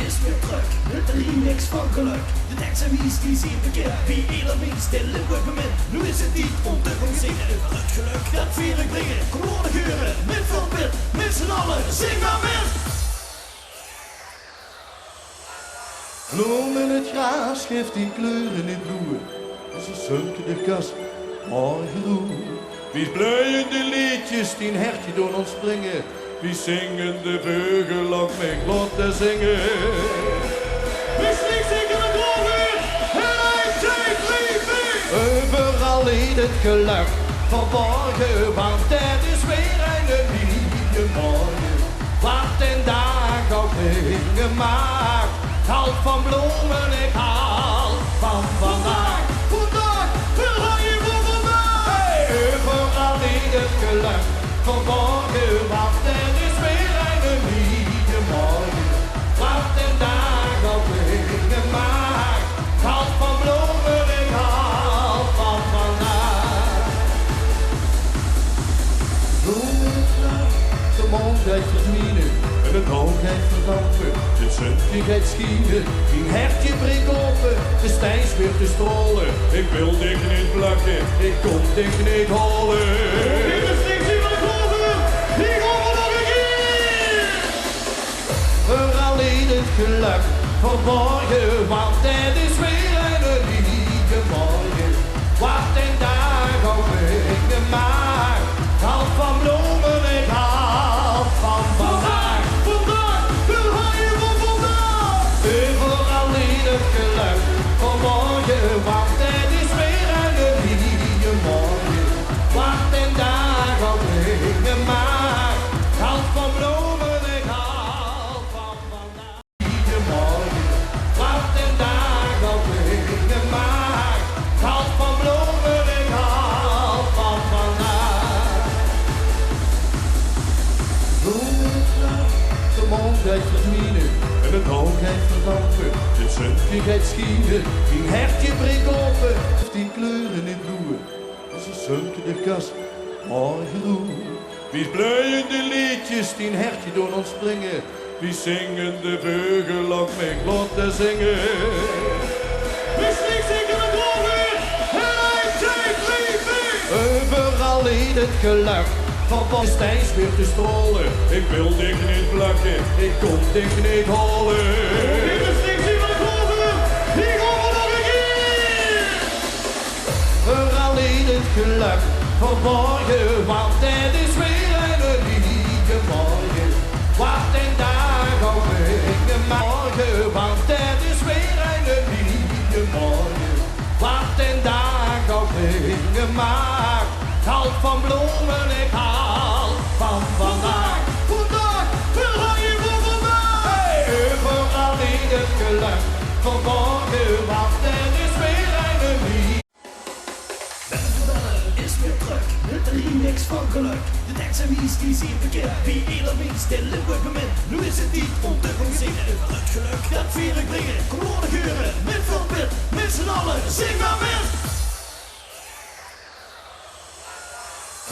is weer terug, met de remix van geluk. De tekst en wies die zien bekend, wie eerder wie stil in bement. Nu is het tijd om te gaan zingen over het geluk dat vieren brengen. Kom op de geuren, met veel pit, met z'n allen, zing maar met! Bloem in het gras geeft die kleuren in bloeien. Dus een sunkere kas, morgen roer. Wie blij de liedjes die een hertje door ons springen. Wie zingen de vögel lang met glotten zingen. Wie slikt zich in het ogen, en hij take leaving. Overal in het geluk verborgen, want er is weer een nieuwe morgen. Wat een dag ook dingen maakt. Houd van bloemen, ik haal van vandaag. Vandaag, wil hij je voor vandaag? Hey, overal in het geluk verborgen, want er is weer een nieuwe morgen. Wat een dag ook dingen maakt. Houd van bloemen, ik haal van vandaag. Bloemen, de mond gaat verdwijnen en het oog gaat verdampen. De zon gaat schieten, die hertje breekt open, de stijns weer te strolen. Ik wil dich niet plakken, ik kom dich niet holen. Dit is niks in mijn ogen, hier komen we nog een keer! Vooral in het geluk verborgen, want het is weer een nieuwe morgen. Wat een dag ook dingen maakt. Houd van bloemen, ik haal van vandaag. Vandaag, wil hij je voor vandaag? Overal in het geluk verborgen, want het is weer een nieuwe morgen. Wat een dag ook dingen maakt. Houd van bloemen, ik haal van vandaag. Nieuwe morgen, wat een dag ook dingen maakt. Houd van bloemen, ik haal van vandaag. Bloemen, de mond gaat verdwijnen en het oog gaat verdampen. De zon gaat schieten, die hertje breekt open. 10 kleuren in bloeien, dus een sunkere kas, morgen roer. Wie blij de liedjes die een hertje door ons springen. Wie zingen de vögel lang met glotten zingen. Wie slikt zich in het ogen, en hij take leaving. Overal in het geluk van stijns weer te strolen. Ik wil dich niet plakken, ik kom dich niet holen. Dit is niks in mijn ogen, hier komen we nog een keer! Overal in het geluk verborgen, want het is weer een nieuwe morgen. Wat een dag ook dingen morgen, want het is weer een nieuwe morgen. Wat een dag ook dingen maakt. Houd van bloemen, ik haal van vandaag. Vandaag, wil hij je voor vandaag? Hey, overal in het geluk verborgen, want er is weer een nieuwe. Bellen is weer terug, met de remix van geluk. De tekst en wies die zien bekend, wie eerder wie stil in bement. Nu is het tijd om te gaan zingen over het geluk dat vieren brengen. Kom op de geuren, met veel pit, met z'n allen, zing maar met!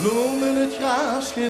Bloem in het gras